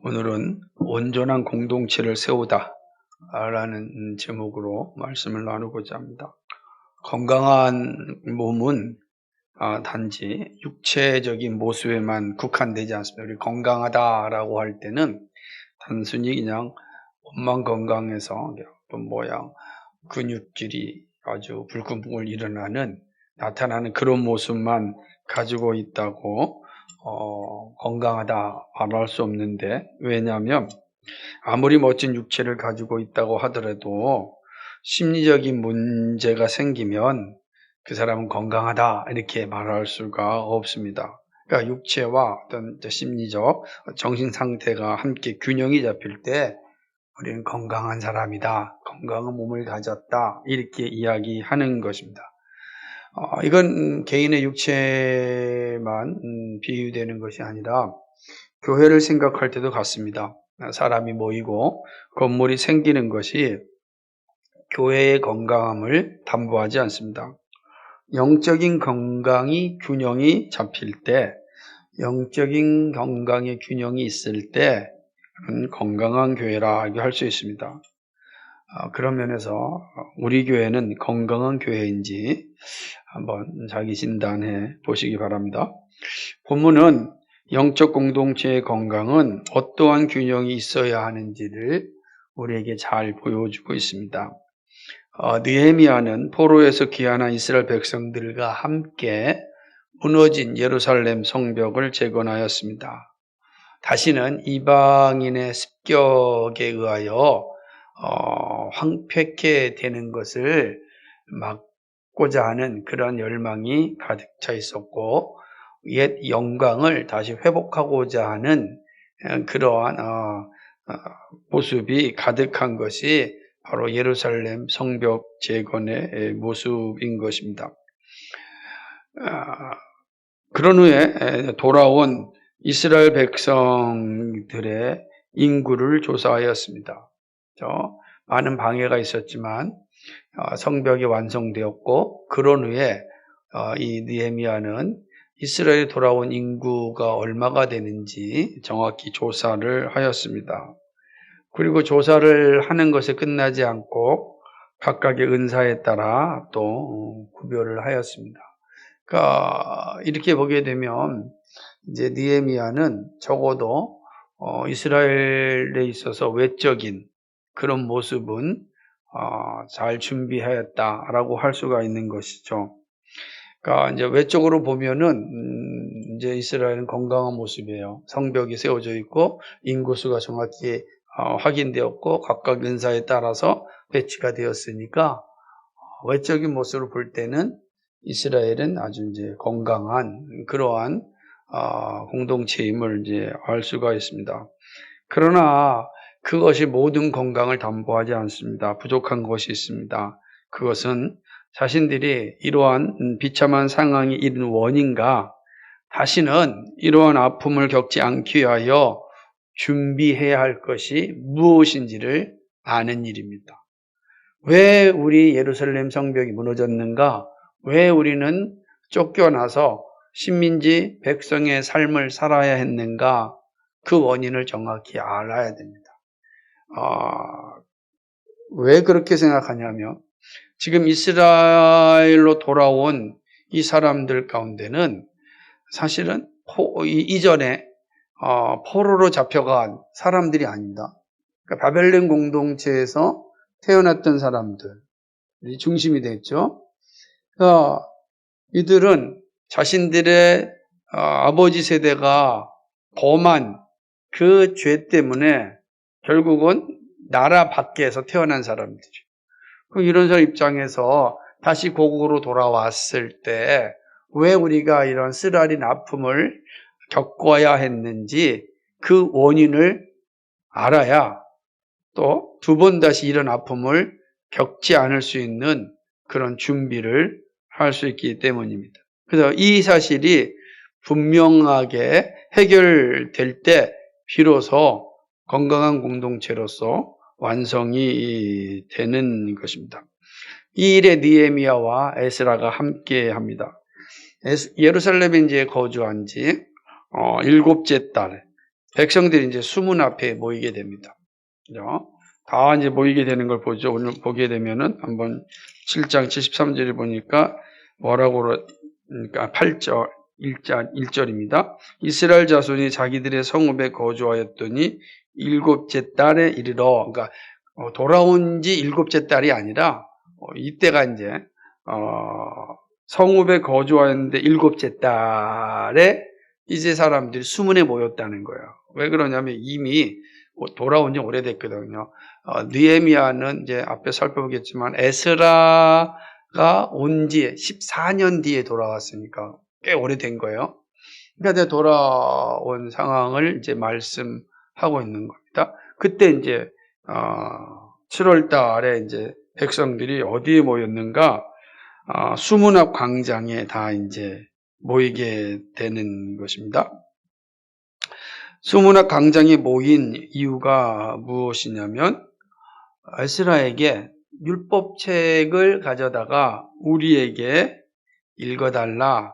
오늘은 온전한 공동체를 세우다 라는 제목으로 말씀을 나누고자 합니다. 건강한 몸은 단지 육체적인 모습에만 국한되지 않습니다. 우리 건강하다라고 할 때는 단순히 그냥 몸만 건강해서 어떤 모양, 근육질이 아주 불끈불끈 나타나는 그런 모습만 가지고 있다고 건강하다 말할 수 없는데, 왜냐하면 아무리 멋진 육체를 가지고 있다고 하더라도 심리적인 문제가 생기면 그 사람은 건강하다 이렇게 말할 수가 없습니다. 그러니까 육체와 어떤 심리적, 정신 상태가 함께 균형이 잡힐 때 우리는 건강한 사람이다, 건강한 몸을 가졌다 이렇게 이야기하는 것입니다. 이건 개인의 육체만 비유되는 것이 아니라 교회를 생각할 때도 같습니다. 사람이 모이고 건물이 생기는 것이 교회의 건강함을 담보하지 않습니다. 영적인 건강이 균형이 잡힐 때, 영적인 건강의 균형이 있을 때 건강한 교회라고 할 수 있습니다. 그런 면에서 우리 교회는 건강한 교회인지 한번 자기 진단해 보시기 바랍니다. 본문은 영적 공동체의 건강은 어떠한 균형이 있어야 하는지를 우리에게 잘 보여주고 있습니다. 느헤미야는 포로에서 귀환한 이스라엘 백성들과 함께 무너진 예루살렘 성벽을 재건하였습니다. 다시는 이방인의 습격에 의하여 황폐케 되는 것을 막고자 하는 그런 열망이 가득 차 있었고, 옛 영광을 다시 회복하고자 하는 그러한 모습이 가득한 것이 바로 예루살렘 성벽 재건의 모습인 것입니다. 그런 후에 돌아온 이스라엘 백성들의 인구를 조사하였습니다. 많은 방해가 있었지만 성벽이 완성되었고, 그런 후에 이 느헤미야는 이스라엘에 돌아온 인구가 얼마가 되는지 정확히 조사를 하였습니다. 그리고 조사를 하는 것에 끝나지 않고 각각의 은사에 따라 또 구별을 하였습니다. 그러니까 이렇게 보게 되면 이제 느헤미야는 적어도 이스라엘에 있어서 외적인 그런 모습은 잘 준비하였다라고 할 수가 있는 것이죠. 그러니까 이제 외적으로 보면은 이제 이스라엘은 건강한 모습이에요. 성벽이 세워져 있고 인구수가 정확히 확인되었고 각각 은사에 따라서 배치가 되었으니까 외적인 모습으로 볼 때는 이스라엘은 아주 이제 건강한 그러한 공동체임을 이제 알 수가 있습니다. 그러나 그것이 모든 건강을 담보하지 않습니다. 부족한 것이 있습니다. 그것은 자신들이 이러한 비참한 상황이 이른 원인과 다시는 이러한 아픔을 겪지 않기 위하여 준비해야 할 것이 무엇인지를 아는 일입니다. 왜 우리 예루살렘 성벽이 무너졌는가? 왜 우리는 쫓겨나서 식민지 백성의 삶을 살아야 했는가? 그 원인을 정확히 알아야 됩니다. 왜 그렇게 생각하냐면 지금 이스라엘로 돌아온 이 사람들 가운데는 사실은 이전에 포로로 잡혀간 사람들이 아닙니다. 그러니까 바벨론 공동체에서 태어났던 사람들이 중심이 됐죠. 그러니까 이들은 자신들의 아버지 세대가 범한 그 죄 때문에 결국은 나라 밖에서 태어난 사람들이죠. 이런 사람 입장에서 다시 고국으로 돌아왔을 때 왜 우리가 이런 쓰라린 아픔을 겪어야 했는지 그 원인을 알아야 또 두 번 다시 이런 아픔을 겪지 않을 수 있는 그런 준비를 할 수 있기 때문입니다. 그래서 이 사실이 분명하게 해결될 때 비로소 건강한 공동체로서 완성이 되는 것입니다. 이 일에 느헤미야와 에스라가 함께 합니다. 예루살렘에 이제 거주한 지 7째 달, 백성들이 이제 수문 앞에 모이게 됩니다. 그죠? 다 이제 모이게 되는 걸 보죠. 오늘 보게 되면은 한번 7장 73절을 보니까 뭐라고 그러니까 8절 1절입니다. 이스라엘 자손이 자기들의 성읍에 거주하였더니 일곱째 달에 이르러, 그러니까 돌아온 지 일곱째 달이 아니라 이때가 이제 성읍에 거주하였는데 일곱째 달에 이제 사람들이 수문에 모였다는 거예요. 왜 그러냐면 이미 돌아온 지 오래됐거든요. 느헤미야는 이제 앞에 살펴보겠지만 에스라가 온 지 14년 뒤에 돌아왔으니까 꽤 오래된 거예요. 그러니까 돌아온 상황을 이제 말씀하고 있는 겁니다. 그때 이제 7월 달에 이제 백성들이 어디에 모였는가? 수문 앞 광장에 다 이제 모이게 되는 것입니다. 수문 앞 광장에 모인 이유가 무엇이냐면 에스라에게 율법책을 가져다가 우리에게 읽어달라.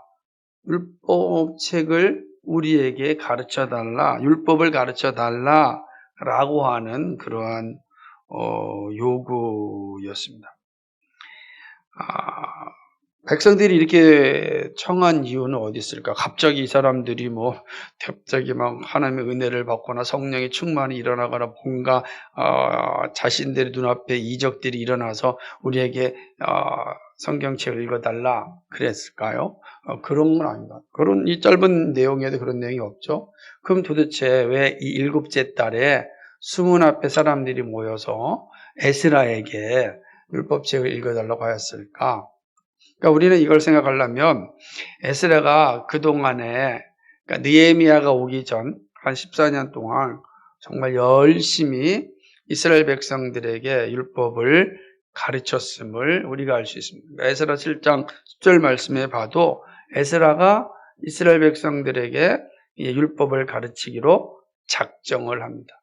율법책을 우리에게 가르쳐달라. 율법을 가르쳐달라. 라고 하는 그러한 요구였습니다. 백성들이 이렇게 청한 이유는 어디 있을까? 갑자기 이 사람들이 갑자기 막 하나님의 은혜를 받거나 성령의 충만이 일어나거나 뭔가 자신들의 눈앞에 이적들이 일어나서 우리에게 성경책을 읽어달라 그랬을까요? 그런 건 아닌가? 그런 이 짧은 내용에도 그런 내용이 없죠. 그럼 도대체 왜 이 일곱째 달에 수문 앞에 사람들이 모여서 에스라에게 율법책을 읽어달라고 하였을까? 그러니까 우리는 이걸 생각하려면 에스라가 그동안에 그러니까 느헤미야가 오기 전 한 14년 동안 정말 열심히 이스라엘 백성들에게 율법을 가르쳤음을 우리가 알 수 있습니다. 에스라 7장 10절 말씀에 봐도 에스라가 이스라엘 백성들에게 율법을 가르치기로 작정을 합니다.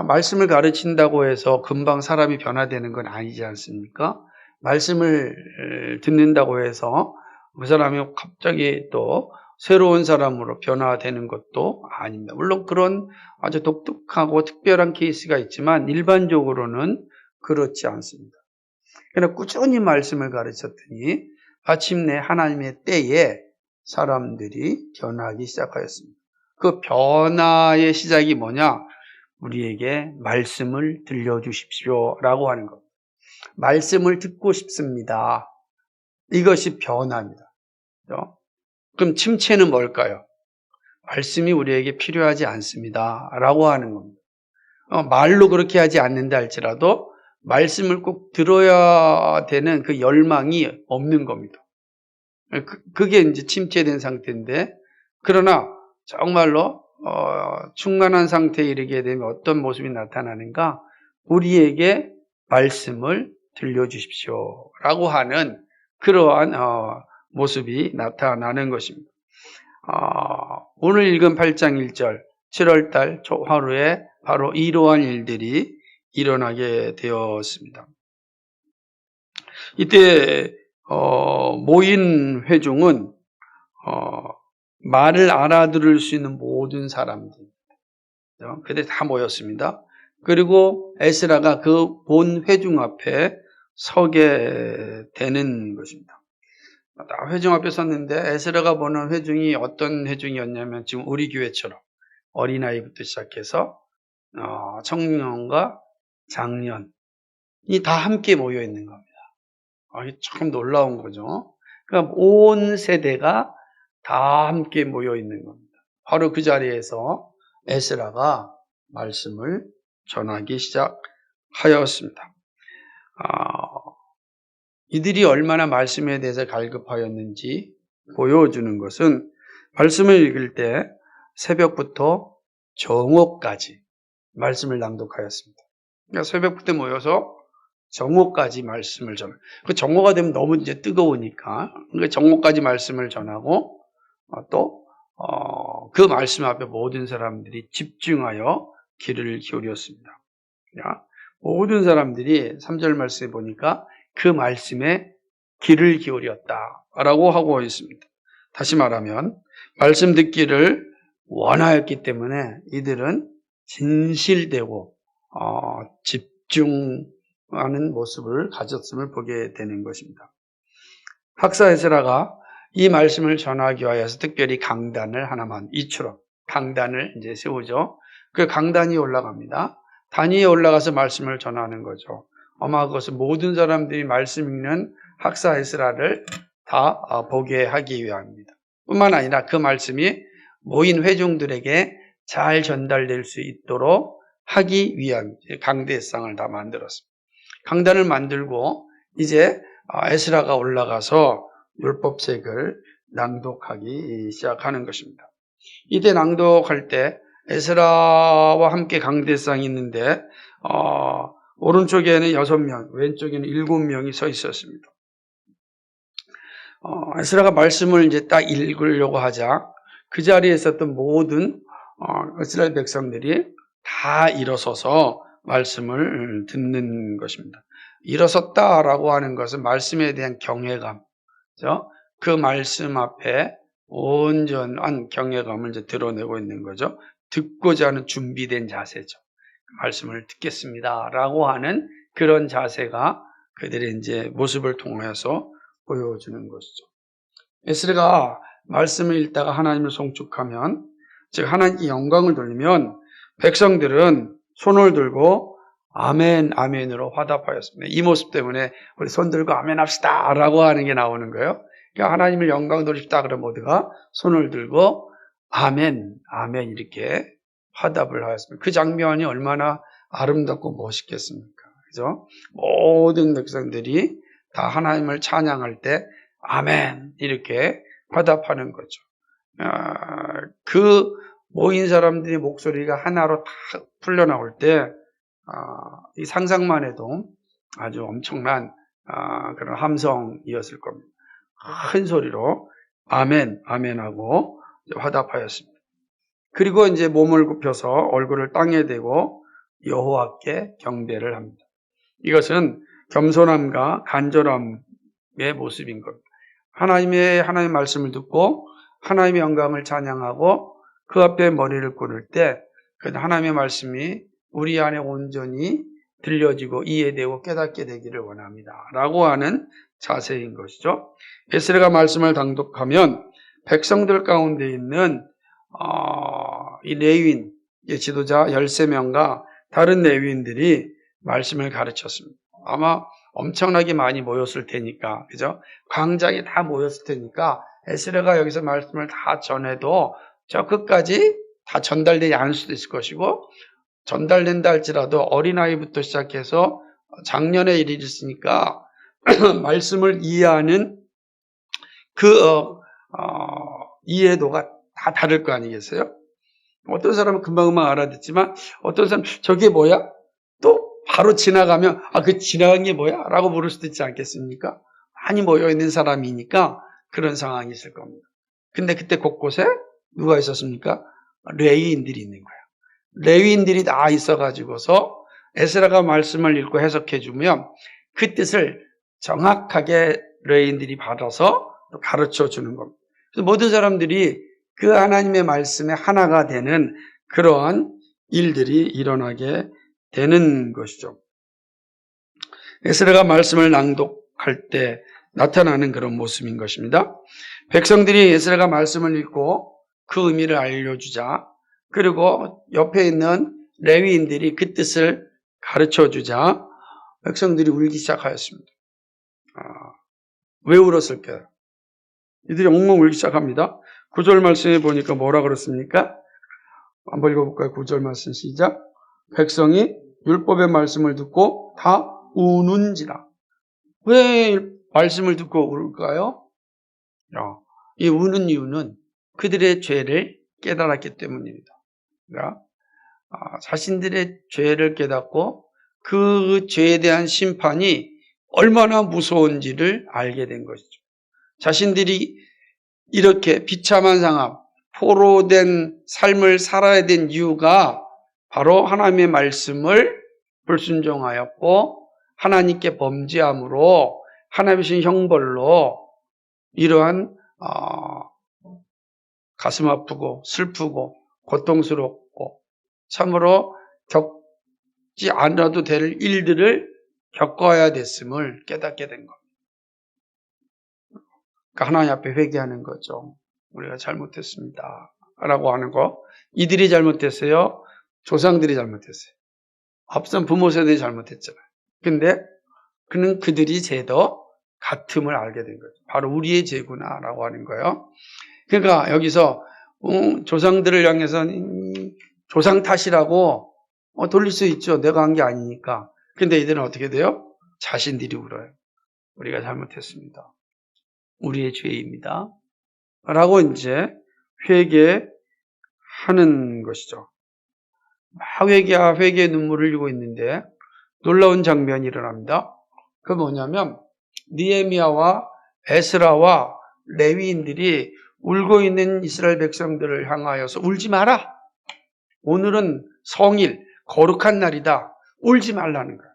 말씀을 가르친다고 해서 금방 사람이 변화되는 건 아니지 않습니까? 말씀을 듣는다고 해서 그 사람이 갑자기 또 새로운 사람으로 변화되는 것도 아닙니다. 물론 그런 아주 독특하고 특별한 케이스가 있지만 일반적으로는 그렇지 않습니다. 그러나 꾸준히 말씀을 가르쳤더니 마침내 하나님의 때에 사람들이 변하기 시작하였습니다. 그 변화의 시작이 뭐냐? 우리에게 말씀을 들려주십시오 라고 하는 겁니다. 말씀을 듣고 싶습니다. 이것이 변화입니다. 그럼 침체는 뭘까요? 말씀이 우리에게 필요하지 않습니다 라고 하는 겁니다. 말로 그렇게 하지 않는다 할지라도 말씀을 꼭 들어야 되는 그 열망이 없는 겁니다. 그게 이제 침체된 상태인데, 그러나 정말로 충만한 상태에 이르게 되면 어떤 모습이 나타나는가? 우리에게 말씀을 들려주십시오 라고 하는 그러한 모습이 나타나는 것입니다. 오늘 읽은 8장 1절 7월달 초하루에 바로 이러한 일들이 일어나게 되었습니다. 이때 모인 회중은 말을 알아들을 수 있는 모든 사람들, 그들이 다 모였습니다. 그리고 에스라가 그 본 회중 앞에 서게 되는 것입니다. 회중 앞에 섰는데 에스라가 보는 회중이 어떤 회중이었냐면 지금 우리 교회처럼 어린아이부터 시작해서 청년과 장년이 다 함께 모여 있는 겁니다. 이게 참 놀라운 거죠. 그러니까 온 세대가 다 함께 모여 있는 겁니다. 바로 그 자리에서 에스라가 말씀을 전하기 시작하였습니다. 이들이 얼마나 말씀에 대해서 갈급하였는지 보여주는 것은 말씀을 읽을 때 새벽부터 정오까지 말씀을 낭독하였습니다. 그러니까 새벽부터 모여서 정오까지 말씀을 전하고, 그 정오가 되면 너무 이제 뜨거우니까 정오까지 말씀을 전하고 또 그 말씀 앞에 모든 사람들이 집중하여 귀를 기울였습니다. 모든 사람들이 3절 말씀에 보니까 그 말씀에 귀를 기울였다라고 하고 있습니다. 다시 말하면 말씀 듣기를 원하였기 때문에 이들은 진실되고 집중하는 모습을 가졌음을 보게 되는 것입니다. 학사 에스라가 이 말씀을 전하기 위하여서 특별히 강단을 하나만 이추로 강단을 이제 세우죠. 그 강단이 올라갑니다. 단 위에 올라가서 말씀을 전하는 거죠. 아마 그것은 모든 사람들이 말씀 읽는 학사 에스라를 다 보게 하기 위함입니다. 뿐만 아니라 그 말씀이 모인 회중들에게 잘 전달될 수 있도록 하기 위한 강대상을 다 만들었습니다. 강단을 만들고 이제 에스라가 올라가서 율법책을 낭독하기 시작하는 것입니다. 이때 낭독할 때 에스라와 함께 강대상이 있는데 오른쪽에는 6명, 왼쪽에는 7명이 서 있었습니다. 에스라가 말씀을 이제 딱 읽으려고 하자 그 자리에 있었던 모든 이스라엘 백성들이 다 일어서서 말씀을 듣는 것입니다. 일어섰다라고 하는 것은 말씀에 대한 경외감, 그 말씀 앞에 온전한 경외감을 이제 드러내고 있는 거죠. 듣고자 하는 준비된 자세죠. 말씀을 듣겠습니다라고 하는 그런 자세가 그들의 이제 모습을 통해서 보여주는 것이죠. 에스라가 말씀을 읽다가 하나님을 송축하면, 즉 하나님께 영광을 돌리면 백성들은 손을 들고 아멘, 아멘으로 화답하였습니다. 이 모습 때문에 우리 손 들고 아멘 합시다 라고 하는 게 나오는 거예요. 그러니까 하나님을 영광 돌립시다 그러면 모두가 손을 들고 아멘, 아멘 이렇게 화답을 하였습니다. 그 장면이 얼마나 아름답고 멋있겠습니까? 그죠? 모든 백성들이 다 하나님을 찬양할 때 아멘 이렇게 화답하는 거죠. 그 모인 사람들의 목소리가 하나로 다 풀려나올 때 이 상상만 해도 아주 엄청난 그런 함성이었을 겁니다. 큰 소리로 아멘, 아멘하고 화답하였습니다. 그리고 이제 몸을 굽혀서 얼굴을 땅에 대고 여호와께 경배를 합니다. 이것은 겸손함과 간절함의 모습인 겁니다. 하나님의 말씀을 듣고 하나님의 영광을 찬양하고 그 앞에 머리를 꿇을 때 하나님의 말씀이 우리 안에 온전히 들려지고 이해되고 깨닫게 되기를 원합니다 라고 하는 자세인 것이죠. 에스라가 말씀을 낭독하면 백성들 가운데 있는 이 레위인 지도자 13명과 다른 레위인들이 말씀을 가르쳤습니다. 아마 엄청나게 많이 모였을 테니까, 그죠? 광장에 다 모였을 테니까 에스라가 여기서 말씀을 다 전해도 저 끝까지 다 전달되지 않을 수도 있을 것이고, 전달된다 할지라도 어린아이부터 시작해서 작년에 일이 있으니까 말씀을 이해하는 이해도가 다 다를 거 아니겠어요? 어떤 사람은 금방금방 알아듣지만 어떤 사람은 저게 뭐야? 또 바로 지나가면 그 지나간 게 뭐야? 라고 물을 수도 있지 않겠습니까? 많이 모여있는 사람이니까 그런 상황이 있을 겁니다. 근데 그때 곳곳에 누가 있었습니까? 레위인들이 있는 거예요. 레위인들이 다 있어가지고서 에스라가 말씀을 읽고 해석해주면 그 뜻을 정확하게 레위인들이 받아서 가르쳐 주는 겁니다. 그래서 모든 사람들이 그 하나님의 말씀에 하나가 되는 그러한 일들이 일어나게 되는 것이죠. 에스라가 말씀을 낭독할 때 나타나는 그런 모습인 것입니다. 백성들이 에스라가 말씀을 읽고 그 의미를 알려주자, 그리고 옆에 있는 레위인들이 그 뜻을 가르쳐주자 백성들이 울기 시작하였습니다. 왜 울었을까요? 이들이 엉엉 울기 시작합니다. 9절 말씀에 보니까 뭐라 그렇습니까? 한번 읽어볼까요? 9절 말씀 시작. 백성이 율법의 말씀을 듣고 다 우는지라. 왜 말씀을 듣고 울까요? 이 우는 이유는 그들의 죄를 깨달았기 때문입니다. 그러니까 자신들의 죄를 깨닫고 그 죄에 대한 심판이 얼마나 무서운지를 알게 된 것이죠. 자신들이 이렇게 비참한 상황, 포로된 삶을 살아야 된 이유가 바로 하나님의 말씀을 불순종하였고 하나님께 범죄함으로 하나님의 주신 형벌로 이러한 가슴 아프고 슬프고 고통스럽고 참으로 겪지 않아도 될 일들을 겪어야 됐음을 깨닫게 된 겁니다. 그러니까 하나님 앞에 회개하는 거죠. 우리가 잘못했습니다 라고 하는 거. 이들이 잘못했어요? 조상들이 잘못했어요. 앞선 부모 세대이 잘못했잖아요. 근데 그는 그들이 죄도 같음을 알게 된 거죠. 바로 우리의 죄구나 라고 하는 거예요. 그러니까 여기서 조상들을 향해서 조상 탓이라고 돌릴 수 있죠. 내가 한 게 아니니까. 근데 이들은 어떻게 돼요? 자신들이 울어요. 우리가 잘못했습니다. 우리의 죄입니다. 라고 이제 회개하는 것이죠. 막 회개의 눈물을 흘리고 있는데 놀라운 장면이 일어납니다. 그 뭐냐면 느헤미야와 에스라와 레위인들이 울고 있는 이스라엘 백성들을 향하여서 울지 마라. 오늘은 성일, 거룩한 날이다. 울지 말라는 거예요.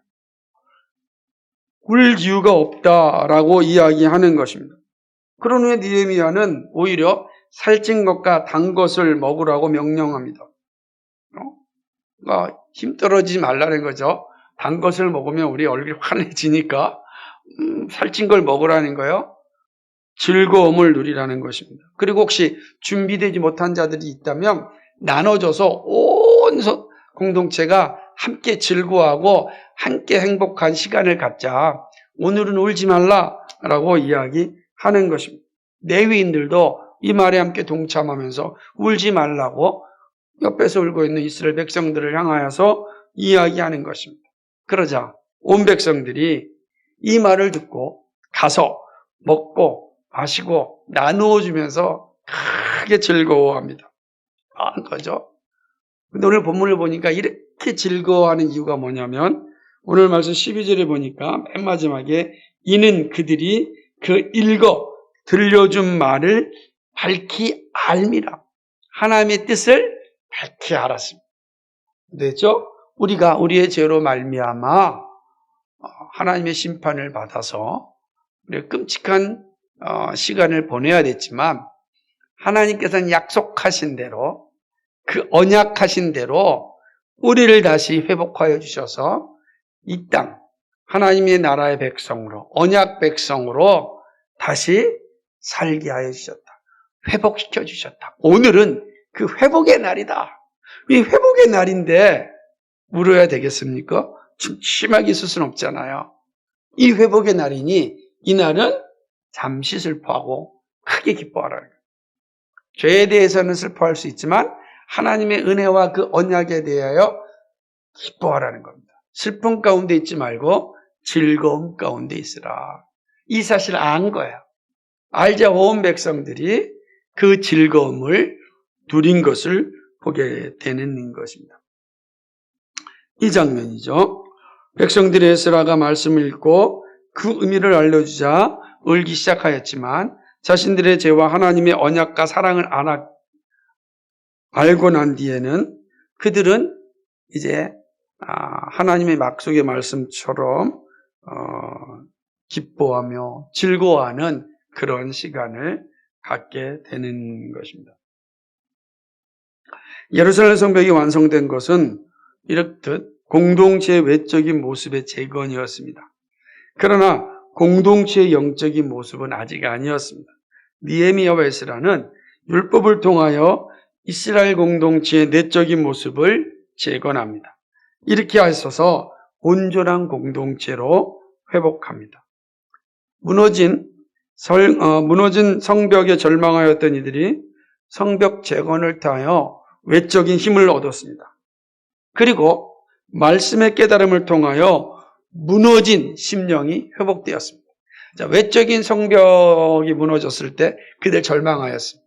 울 이유가 없다라고 이야기하는 것입니다. 그런 후에 느헤미야는 오히려 살찐 것과 단 것을 먹으라고 명령합니다. 그러니까 힘 떨어지지 말라는 거죠. 단 것을 먹으면 우리 얼굴이 환해지니까 살찐 걸 먹으라는 거예요. 즐거움을 누리라는 것입니다. 그리고 혹시 준비되지 못한 자들이 있다면 나눠줘서 온 공동체가 함께 즐거워하고 함께 행복한 시간을 갖자. 오늘은 울지 말라라고 이야기하는 것입니다. 레위인들도 이 말에 함께 동참하면서 울지 말라고 옆에서 울고 있는 이스라엘 백성들을 향하여서 이야기하는 것입니다. 그러자 온 백성들이 이 말을 듣고 가서 먹고 마시고 나누어 주면서 크게 즐거워합니다. 하는 거죠. 근데 오늘 본문을 보니까 이렇게 즐거워하는 이유가 뭐냐면 오늘 말씀 12절에 보니까 맨 마지막에 이는 그들이 그 읽어 들려준 말을 밝히 알미라. 하나님의 뜻을 밝히 알았습니다. 됐죠? 우리가 우리의 죄로 말미암아 하나님의 심판을 받아서 우리가 끔찍한 시간을 보내야 됐지만 하나님께서는 약속하신 대로 그 언약하신 대로 우리를 다시 회복하여 주셔서 이 땅 하나님의 나라의 백성으로 언약 백성으로 다시 살게 하여 주셨다. 회복시켜 주셨다. 오늘은 그 회복의 날이다. 이 회복의 날인데 울어야 되겠습니까? 심하게 있을 수는 없잖아요. 이 회복의 날이니 이 날은 잠시 슬퍼하고 크게 기뻐하라는 거예요. 죄에 대해서는 슬퍼할 수 있지만 하나님의 은혜와 그 언약에 대하여 기뻐하라는 겁니다. 슬픔 가운데 있지 말고 즐거움 가운데 있으라. 이 사실을 안 거야. 알자 온 백성들이 그 즐거움을 누린 것을 보게 되는 것입니다. 이 장면이죠. 백성들이 에스라가 말씀을 읽고 그 의미를 알려주자 울기 시작하였지만 자신들의 죄와 하나님의 언약과 사랑을 알고 난 뒤에는 그들은 이제 하나님의 약속의 말씀처럼 기뻐하며 즐거워하는 그런 시간을 갖게 되는 것입니다. 예루살렘 성벽이 완성된 것은 이렇듯 공동체의 외적인 모습의 재건이었습니다. 그러나 공동체의 영적인 모습은 아직 아니었습니다. 느헤미야와 에스라는 율법을 통하여 이스라엘 공동체의 내적인 모습을 재건합니다. 이렇게 하셔서 온전한 공동체로 회복합니다. 무너진 성벽에 절망하였던 이들이 성벽 재건을 통하여 외적인 힘을 얻었습니다. 그리고 말씀의 깨달음을 통하여 무너진 심령이 회복되었습니다. 자, 외적인 성벽이 무너졌을 때 그들 절망하였습니다.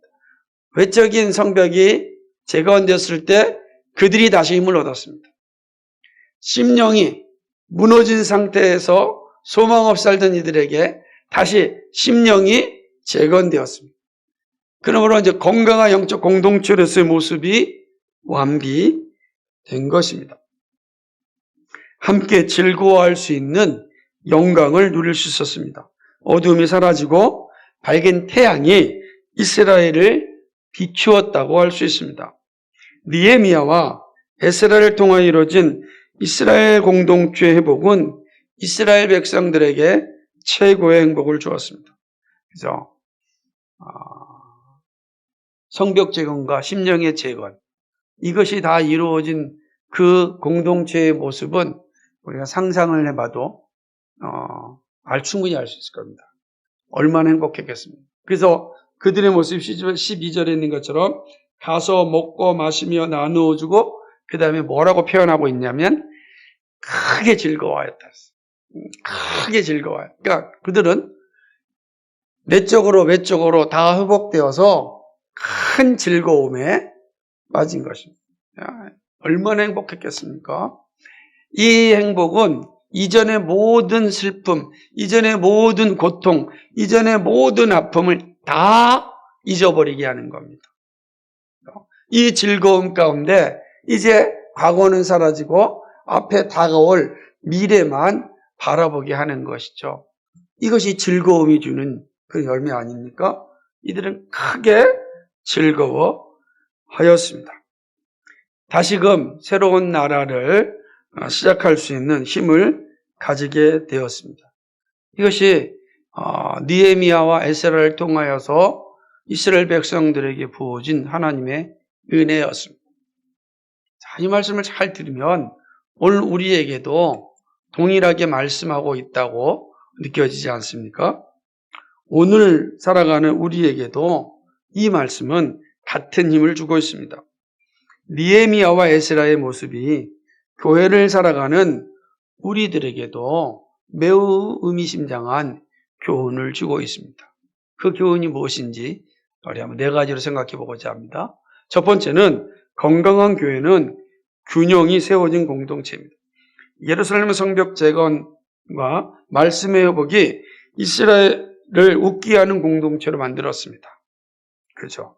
외적인 성벽이 재건되었을 때 그들이 다시 힘을 얻었습니다. 심령이 무너진 상태에서 소망 없이 살던 이들에게 다시 심령이 재건되었습니다. 그러므로 이제 건강한 영적 공동체로서의 모습이 완비된 것입니다. 함께 즐거워할 수 있는 영광을 누릴 수 있었습니다. 어두움이 사라지고 밝은 태양이 이스라엘을 비추었다고 할 수 있습니다. 느헤미야와 에스라를 통하여 이루어진 이스라엘 공동체의 회복은 이스라엘 백성들에게 최고의 행복을 주었습니다. 그죠? 성벽 재건과 심령의 재건, 이것이 다 이루어진 그 공동체의 모습은 우리가 상상을 해봐도 충분히 알 수 있을 겁니다. 얼마나 행복했겠습니까? 그래서 그들의 모습 12절에 있는 것처럼 가서 먹고 마시며 나누어 주고 그 다음에 뭐라고 표현하고 있냐면 크게 즐거워하였다. 크게 즐거워요. 그러니까 그들은 내적으로 외적으로 다 회복되어서 큰 즐거움에 빠진 것입니다. 얼마나 행복했겠습니까? 이 행복은 이전의 모든 슬픔, 이전의 모든 고통, 이전의 모든 아픔을 다 잊어버리게 하는 겁니다. 이 즐거움 가운데 이제 과거는 사라지고 앞에 다가올 미래만 바라보게 하는 것이죠. 이것이 즐거움이 주는 그 열매 아닙니까? 이들은 크게 즐거워하였습니다. 다시금 새로운 나라를 시작할 수 있는 힘을 가지게 되었습니다. 이것이 느헤미야와 에스라를 통하여서 이스라엘 백성들에게 부어진 하나님의 은혜였습니다. 자, 이 말씀을 잘 들으면 오늘 우리에게도 동일하게 말씀하고 있다고 느껴지지 않습니까? 오늘 살아가는 우리에게도 이 말씀은 같은 힘을 주고 있습니다. 느헤미야와 에스라의 모습이 교회를 살아가는 우리들에게도 매우 의미심장한 교훈을 주고 있습니다. 그 교훈이 무엇인지 우리 한번 4가지로 생각해 보고자 합니다. 첫 번째는 건강한 교회는 균형이 세워진 공동체입니다. 예루살렘 성벽 재건과 말씀의 회복이 이스라엘을 웃게 하는 공동체로 만들었습니다. 그렇죠?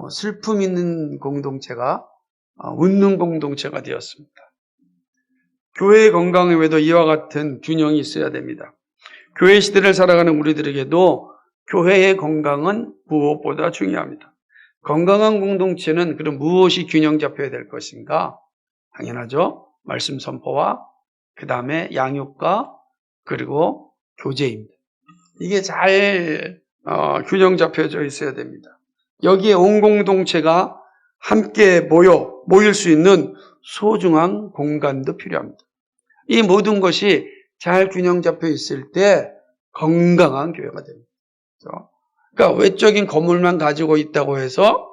슬픔 있는 공동체가 웃는 공동체가 되었습니다. 교회의 건강에 외에도 이와 같은 균형이 있어야 됩니다. 교회 시대를 살아가는 우리들에게도 교회의 건강은 무엇보다 중요합니다. 건강한 공동체는 그럼 무엇이 균형 잡혀야 될 것인가? 당연하죠. 말씀 선포와 그 다음에 양육과 그리고 교제입니다. 이게 잘 균형 잡혀져 있어야 됩니다. 여기에 온 공동체가 함께 모일 수 있는 소중한 공간도 필요합니다. 이 모든 것이 잘 균형 잡혀 있을 때 건강한 교회가 됩니다. 그러니까 외적인 건물만 가지고 있다고 해서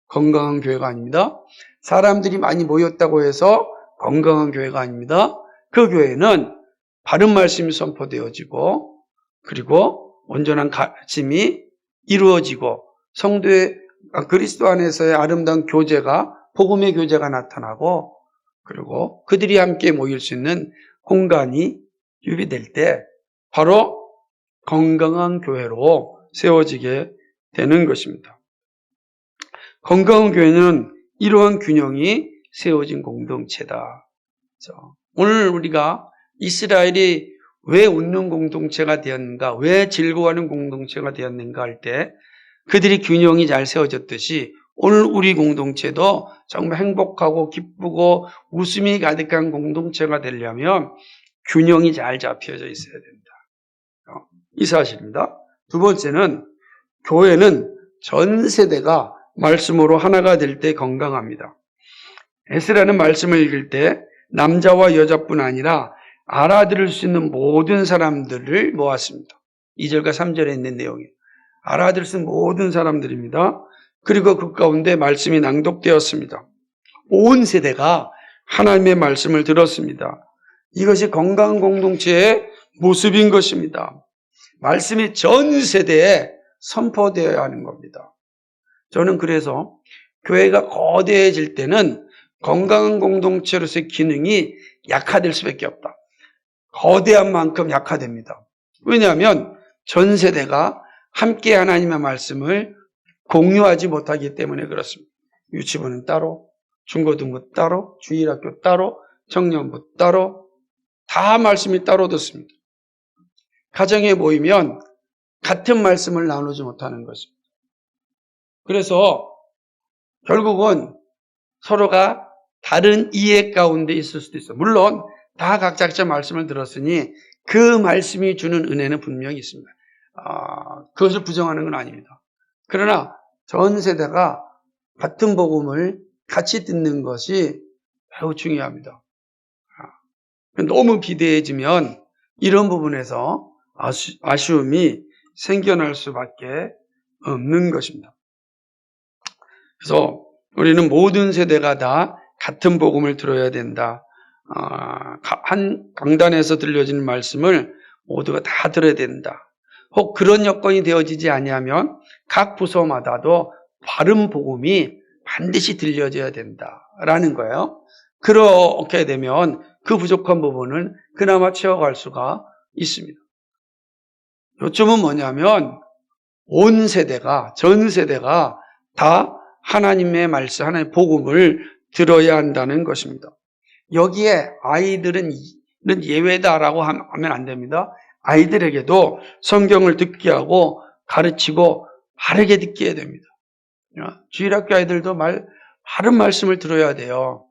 건강한 교회가 아닙니다. 사람들이 많이 모였다고 해서 건강한 교회가 아닙니다. 그 교회는 바른 말씀이 선포되어지고 그리고 온전한 가르침이 이루어지고 성도의 그리스도 안에서의 아름다운 교제가 복음의 교제가 나타나고 그리고 그들이 함께 모일 수 있는 공간이 유비될 때 바로 건강한 교회로 세워지게 되는 것입니다. 건강한 교회는 이러한 균형이 세워진 공동체다. 오늘 우리가 이스라엘이 왜 웃는 공동체가 되었는가, 왜 즐거워하는 공동체가 되었는가 할 때 그들이 균형이 잘 세워졌듯이 오늘 우리 공동체도 정말 행복하고 기쁘고 웃음이 가득한 공동체가 되려면 균형이 잘 잡혀져 있어야 됩니다. 이 사실입니다. 두 번째는 교회는 전 세대가 말씀으로 하나가 될 때 건강합니다. 에스라는 말씀을 읽을 때 남자와 여자뿐 아니라 알아들을 수 있는 모든 사람들을 모았습니다. 2절과 3절에 있는 내용이에요. 알아들을 수 있는 모든 사람들입니다. 그리고 그 가운데 말씀이 낭독되었습니다. 온 세대가 하나님의 말씀을 들었습니다. 이것이 건강한 공동체의 모습인 것입니다. 말씀이 전 세대에 선포되어야 하는 겁니다. 저는 그래서 교회가 거대해질 때는 건강한 공동체로서의 기능이 약화될 수밖에 없다. 거대한 만큼 약화됩니다. 왜냐하면 전 세대가 함께 하나님의 말씀을 공유하지 못하기 때문에 그렇습니다. 유치부는 따로, 중고등부 따로, 주일학교 따로, 청년부 따로, 다 말씀이 따로 듣습니다. 가정에 모이면 같은 말씀을 나누지 못하는 것입니다. 그래서 결국은 서로가 다른 이해 가운데 있을 수도 있어. 물론 다 각자 말씀을 들었으니 그 말씀이 주는 은혜는 분명히 있습니다. 그것을 부정하는 건 아닙니다. 그러나 전 세대가 같은 복음을 같이 듣는 것이 매우 중요합니다. 너무 비대해지면 이런 부분에서 아쉬움이 생겨날 수밖에 없는 것입니다. 그래서 우리는 모든 세대가 다 같은 복음을 들어야 된다. 한 강단에서 들려지는 말씀을 모두가 다 들어야 된다. 혹 그런 여건이 되어지지 아니하면 각 부서마다도 바른 복음이 반드시 들려져야 된다라는 거예요. 그렇게 되면 그 부족한 부분은 그나마 채워갈 수가 있습니다. 요점은 뭐냐면 온 세대가, 전 세대가 다 하나님의 말씀, 하나님의 복음을 들어야 한다는 것입니다. 여기에 아이들은 예외다라고 하면 안 됩니다. 아이들에게도 성경을 듣게 하고 가르치고 바르게 듣게 해야 됩니다. 주일학교 아이들도 바른 말씀을 들어야 돼요.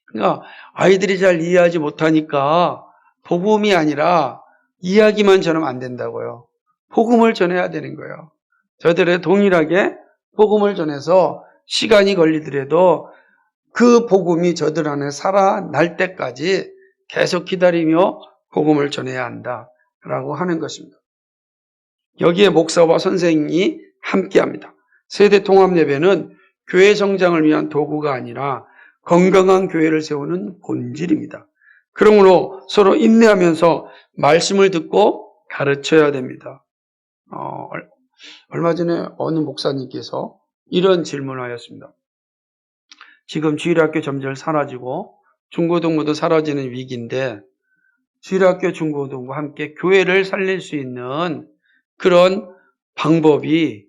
그러니까 아이들이 잘 이해하지 못하니까 복음이 아니라 이야기만 전하면 안 된다고요. 복음을 전해야 되는 거예요. 저들의 동일하게 복음을 전해서 시간이 걸리더라도 그 복음이 저들 안에 살아날 때까지 계속 기다리며 복음을 전해야 한다라고 하는 것입니다. 여기에 목사와 선생이 함께합니다. 세대 통합 예배는 교회 성장을 위한 도구가 아니라 건강한 교회를 세우는 본질입니다. 그러므로 서로 인내하면서 말씀을 듣고 가르쳐야 됩니다. 얼마 전에 어느 목사님께서 이런 질문을 하였습니다. 지금 주일학교 점점 사라지고 중고등부도 사라지는 위기인데 주일학교 중고등부와 함께 교회를 살릴 수 있는 그런 방법이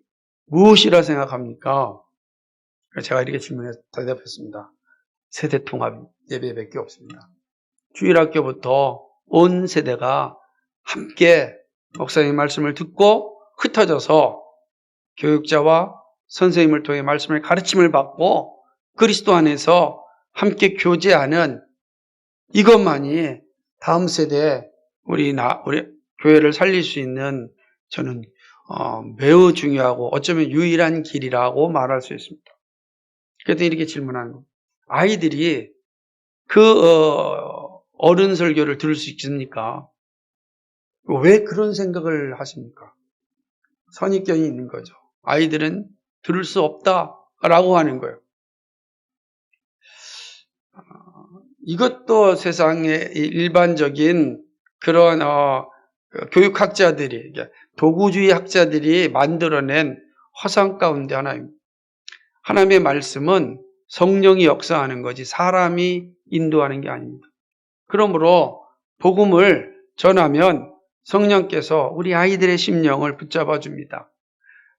무엇이라 생각합니까? 제가 이렇게 질문해서 대답했습니다. 세대 통합 예배밖에 없습니다. 주일학교부터 온 세대가 함께 목사님 말씀을 듣고 흩어져서 교육자와 선생님을 통해 말씀을 가르침을 받고 그리스도 안에서 함께 교제하는 이것만이 다음 세대에 우리 교회를 살릴 수 있는 저는 매우 중요하고 어쩌면 유일한 길이라고 말할 수 있습니다. 그래서 이렇게 질문하는 겁니다. 아이들이 어른 설교를 들을 수 있습니까? 왜 그런 생각을 하십니까? 선입견이 있는 거죠. 아이들은 들을 수 없다라고 하는 거예요. 이것도 세상의 일반적인 그런 교육학자들이, 도구주의 학자들이 만들어낸 허상 가운데 하나입니다. 하나님의 말씀은 성령이 역사하는 거지 사람이 인도하는 게 아닙니다. 그러므로 복음을 전하면 성령께서 우리 아이들의 심령을 붙잡아 줍니다.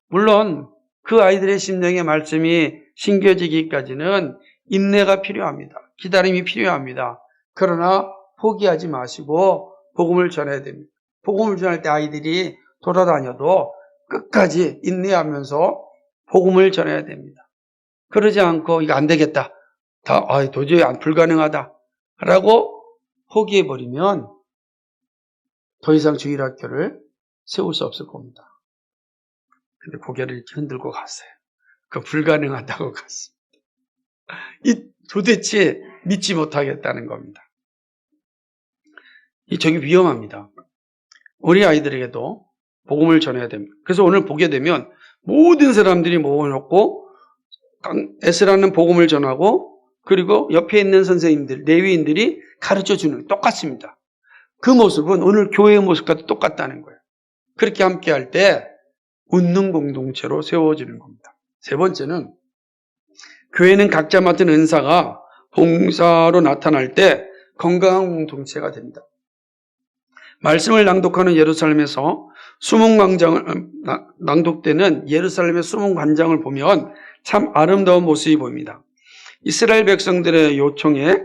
물론 그 아이들의 심령의 말씀이 심겨지기까지는 인내가 필요합니다. 기다림이 필요합니다. 그러나 포기하지 마시고 복음을 전해야 됩니다. 복음을 전할 때 아이들이 돌아다녀도 끝까지 인내하면서 복음을 전해야 됩니다. 그러지 않고 이거 안 되겠다. 도저히 불가능하다. 라고 포기해버리면 더 이상 주일학교를 세울 수 없을 겁니다. 근데 고개를 이렇게 흔들고 갔어요. 그 불가능하다고 갔습니다. 도대체 믿지 못하겠다는 겁니다. 저게 위험합니다. 우리 아이들에게도 복음을 전해야 됩니다. 그래서 오늘 보게 되면 모든 사람들이 모여놓고 에스라는 복음을 전하고 그리고 옆에 있는 선생님들, 레위인들이 가르쳐주는 똑같습니다. 그 모습은 오늘 교회의 모습과 똑같다는 거예요. 그렇게 함께 할 때 웃는 공동체로 세워지는 겁니다. 세 번째는 교회는 각자 맡은 은사가 봉사로 나타날 때 건강한 공동체가 됩니다. 말씀을 낭독하는 예루살렘에서 수문광장을 낭독되는 예루살렘의 수문관장을 보면 참 아름다운 모습이 보입니다. 이스라엘 백성들의 요청에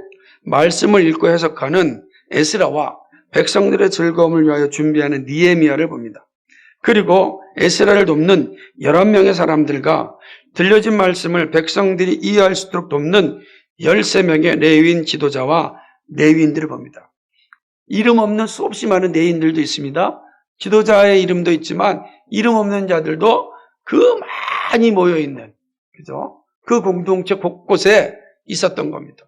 말씀을 읽고 해석하는 에스라와 백성들의 즐거움을 위하여 준비하는 느헤미야를 봅니다. 그리고 에스라를 돕는 11명의 사람들과 들려진 말씀을 백성들이 이해할 수 있도록 돕는 13명의 레위인 지도자와 레위인들을 봅니다. 이름 없는 수없이 많은 레위인들도 있습니다. 지도자의 이름도 있지만 이름 없는 자들도 그 많이 모여있는, 그죠? 그 공동체 곳곳에 있었던 겁니다.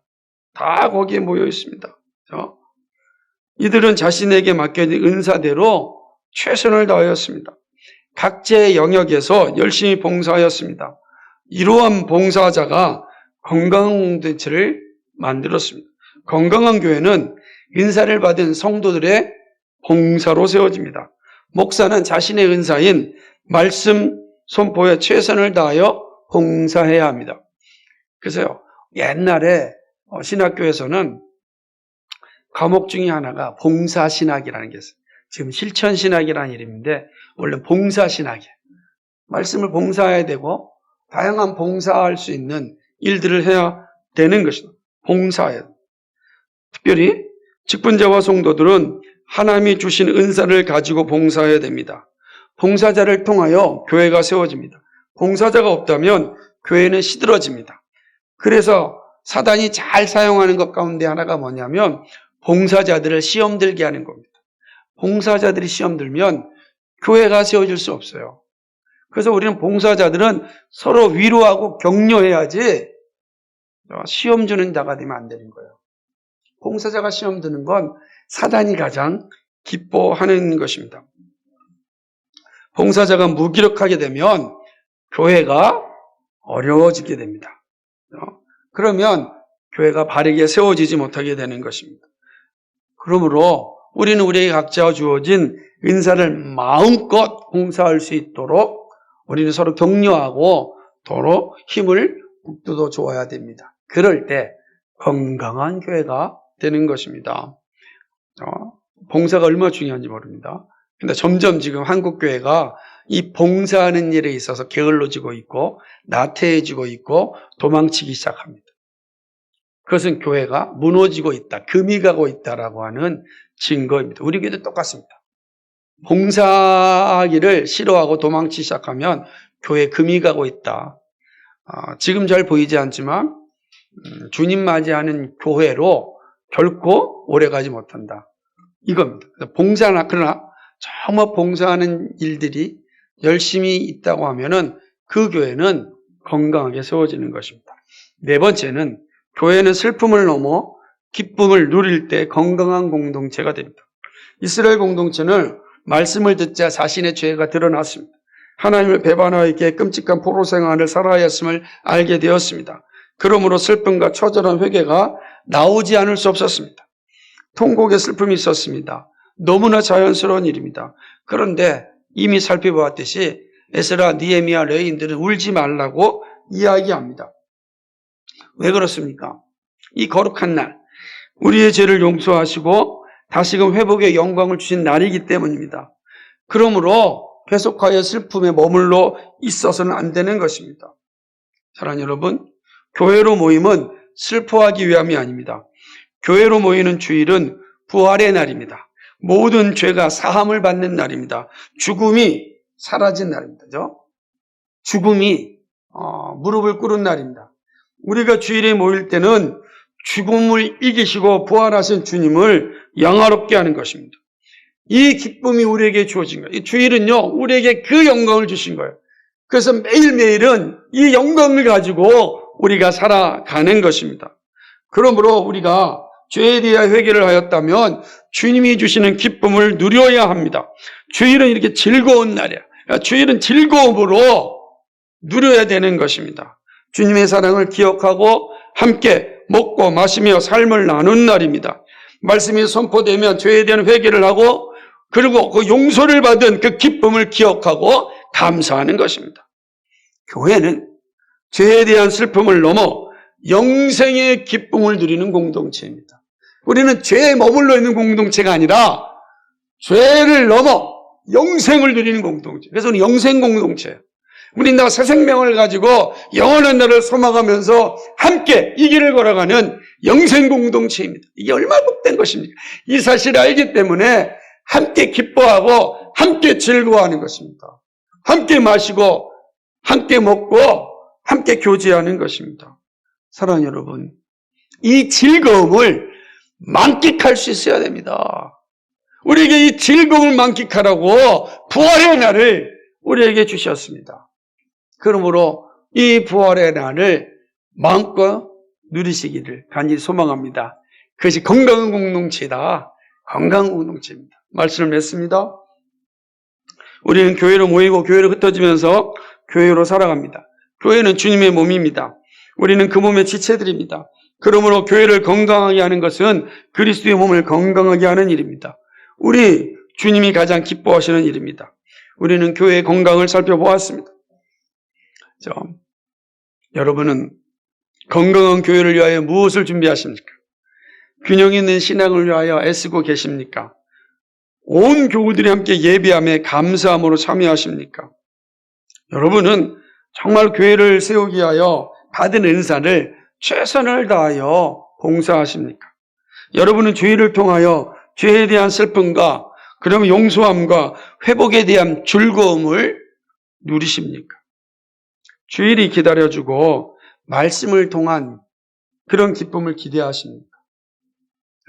다 거기에 모여 있습니다. 그죠? 이들은 자신에게 맡겨진 은사대로 최선을 다하였습니다. 각자의 영역에서 열심히 봉사하였습니다. 이러한 봉사자가 건강한 공동체를 만들었습니다. 건강한 교회는 은사를 받은 성도들의 봉사로 세워집니다. 목사는 자신의 은사인 말씀 선포에 최선을 다하여 봉사해야 합니다. 그래서요, 옛날에 신학교에서는 과목 중에 하나가 봉사신학이라는 게 있어요. 지금 실천신학이라는 이름인데 원래 봉사신학이에요. 말씀을 봉사해야 되고 다양한 봉사할 수 있는 일들을 해야 되는 것입니다. 봉사해야 돼요. 특별히 직분자와 성도들은 하나님이 주신 은사를 가지고 봉사해야 됩니다. 봉사자를 통하여 교회가 세워집니다. 봉사자가 없다면 교회는 시들어집니다. 그래서 사단이 잘 사용하는 것 가운데 하나가 뭐냐면 봉사자들을 시험 들게 하는 겁니다. 봉사자들이 시험 들면 교회가 세워질 수 없어요. 그래서 우리는 봉사자들은 서로 위로하고 격려해야지 시험 주는 자가 되면 안 되는 거예요. 봉사자가 시험 드는 건 사단이 가장 기뻐하는 것입니다. 봉사자가 무기력하게 되면 교회가 어려워지게 됩니다. 그러면 교회가 바르게 세워지지 못하게 되는 것입니다. 그러므로 우리는 우리에게 각자 주어진 은사를 마음껏 봉사할 수 있도록 우리는 서로 격려하고 서로 힘을 북돋워 줘야 됩니다. 그럴 때 건강한 교회가 되는 것입니다. 봉사가 얼마나 중요한지 모릅니다. 근데 점점 지금 한국 교회가 이 봉사하는 일에 있어서 게을러지고 있고 나태해지고 있고 도망치기 시작합니다. 그것은 교회가 무너지고 있다, 금이 가고 있다라고 하는 증거입니다. 우리 교회도 똑같습니다. 봉사하기를 싫어하고 도망치기 시작하면 교회에 금이 가고 있다. 지금 잘 보이지 않지만 주님 맞이하는 교회로 결코 오래가지 못한다. 이겁니다. 그러나 정말 봉사하는 일들이 열심히 있다고 하면은 그 교회는 건강하게 세워지는 것입니다. 네 번째는 교회는 슬픔을 넘어 기쁨을 누릴 때 건강한 공동체가 됩니다. 이스라엘 공동체는 말씀을 듣자 자신의 죄가 드러났습니다. 하나님을 배반하여 있기에 끔찍한 포로 생활을 살아야 했음을 알게 되었습니다. 그러므로 슬픔과 처절한 회개가 나오지 않을 수 없었습니다. 통곡의 슬픔이 있었습니다. 너무나 자연스러운 일입니다. 그런데 이미 살펴보았듯이 에스라, 느헤미야, 레위인들은 울지 말라고 이야기합니다. 왜 그렇습니까? 이 거룩한 날, 우리의 죄를 용서하시고 다시금 회복의 영광을 주신 날이기 때문입니다. 그러므로 계속하여 슬픔에 머물러 있어서는 안 되는 것입니다. 사랑하는 여러분, 교회로 모임은 슬퍼하기 위함이 아닙니다. 교회로 모이는 주일은 부활의 날입니다. 모든 죄가 사함을 받는 날입니다. 죽음이 사라진 날입니다. 그죠? 죽음이 무릎을 꿇은 날입니다. 우리가 주일에 모일 때는 죽음을 이기시고 부활하신 주님을 영화롭게 하는 것입니다. 이 기쁨이 우리에게 주어진 거예요. 이 주일은요, 우리에게 그 영광을 주신 거예요. 그래서 매일매일은 이 영광을 가지고 우리가 살아가는 것입니다. 그러므로 우리가 죄에 대한 회개를 하였다면 주님이 주시는 기쁨을 누려야 합니다. 주일은 이렇게 즐거운 날이야. 주일은 즐거움으로 누려야 되는 것입니다. 주님의 사랑을 기억하고 함께 먹고 마시며 삶을 나눈 날입니다. 말씀이 선포되면 죄에 대한 회개를 하고 그리고 그 용서를 받은 그 기쁨을 기억하고 감사하는 것입니다. 교회는 죄에 대한 슬픔을 넘어 영생의 기쁨을 누리는 공동체입니다. 우리는 죄에 머물러 있는 공동체가 아니라 죄를 넘어 영생을 누리는 공동체. 그래서 우리 영생 공동체예요. 우리 나 새 생명을 가지고 영원한 날을 소망하면서 함께 이 길을 걸어가는 영생 공동체입니다. 이게 얼마나 복된 것입니까? 이 사실을 알기 때문에 함께 기뻐하고 함께 즐거워하는 것입니다. 함께 마시고 함께 먹고 함께 교제하는 것입니다. 사랑하는 여러분, 이 즐거움을 만끽할 수 있어야 됩니다. 우리에게 이 즐거움을 만끽하라고 부활의 날을 우리에게 주셨습니다. 그러므로 이 부활의 날을 마음껏 누리시기를 간절히 소망합니다. 그것이 건강한 공동체다. 건강한 공동체입니다. 말씀을 맺습니다. 우리는 교회로 모이고 교회로 흩어지면서 교회로 살아갑니다. 교회는 주님의 몸입니다. 우리는 그 몸의 지체들입니다. 그러므로 교회를 건강하게 하는 것은 그리스도의 몸을 건강하게 하는 일입니다. 우리 주님이 가장 기뻐하시는 일입니다. 우리는 교회의 건강을 살펴보았습니다. 여러분은 건강한 교회를 위하여 무엇을 준비하십니까? 균형 있는 신앙을 위하여 애쓰고 계십니까? 온 교우들이 함께 예배함에 감사함으로 참여하십니까? 여러분은 정말 교회를 세우기 위하여 받은 은사를 최선을 다하여 봉사하십니까? 여러분은 주의를 통하여 죄에 대한 슬픔과 그럼 용서함과 회복에 대한 즐거움을 누리십니까? 주일이 기다려주고 말씀을 통한 그런 기쁨을 기대하십니까?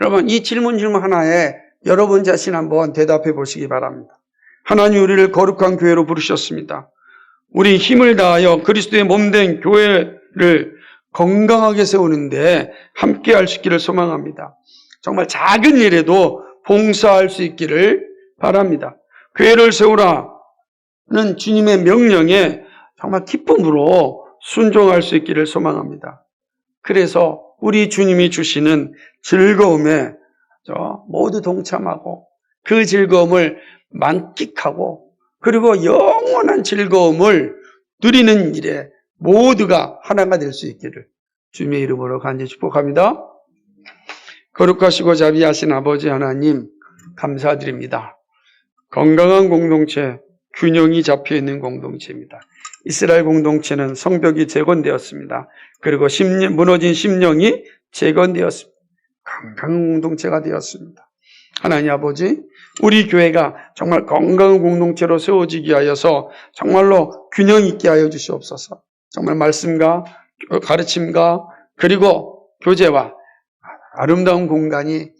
여러분, 이 질문 하나에 여러분 자신 한번 대답해 보시기 바랍니다. 하나님 우리를 거룩한 교회로 부르셨습니다. 우리 힘을 다하여 그리스도의 몸된 교회를 건강하게 세우는데 함께 할 수 있기를 소망합니다. 정말 작은 일에도 봉사할 수 있기를 바랍니다. 교회를 세우라는 주님의 명령에 정말 기쁨으로 순종할 수 있기를 소망합니다. 그래서 우리 주님이 주시는 즐거움에 모두 동참하고 그 즐거움을 만끽하고 그리고 영원한 즐거움을 누리는 일에 모두가 하나가 될 수 있기를 주님의 이름으로 간절히 축복합니다. 거룩하시고 자비하신 아버지 하나님 감사드립니다. 건강한 공동체, 균형이 잡혀있는 공동체입니다. 이스라엘 공동체는 성벽이 재건되었습니다. 그리고 무너진 심령이 재건되었습니다. 건강한 공동체가 되었습니다. 하나님 아버지, 우리 교회가 정말 건강한 공동체로 세워지기 하여서 정말로 균형 있게 하여 주시옵소서. 정말 말씀과 가르침과 그리고 교제와 아름다운 공간이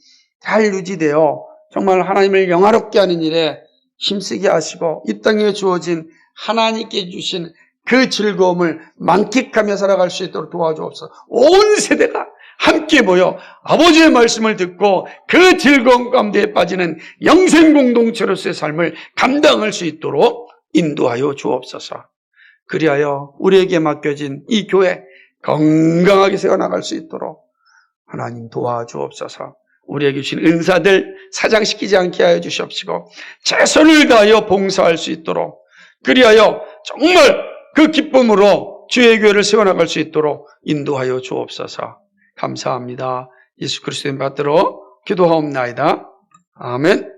잘 유지되어 정말 하나님을 영화롭게 하는 일에 힘쓰게 하시고 이 땅에 주어진 하나님께 주신 그 즐거움을 만끽하며 살아갈 수 있도록 도와주옵소서. 온 세대가 함께 모여 아버지의 말씀을 듣고 그 즐거움 가운데 빠지는 영생 공동체로서의 삶을 감당할 수 있도록 인도하여 주옵소서. 그리하여 우리에게 맡겨진 이 교회 건강하게 세워나갈 수 있도록 하나님 도와주옵소서. 우리에게 주신 은사들 사장시키지 않게 하여 주시옵시고 최선을 다하여 봉사할 수 있도록 그리하여 정말 그 기쁨으로 주의 교회를 세워나갈 수 있도록 인도하여 주옵소서. 감사합니다. 예수 그리스도의 받들어 기도하옵나이다. 아멘.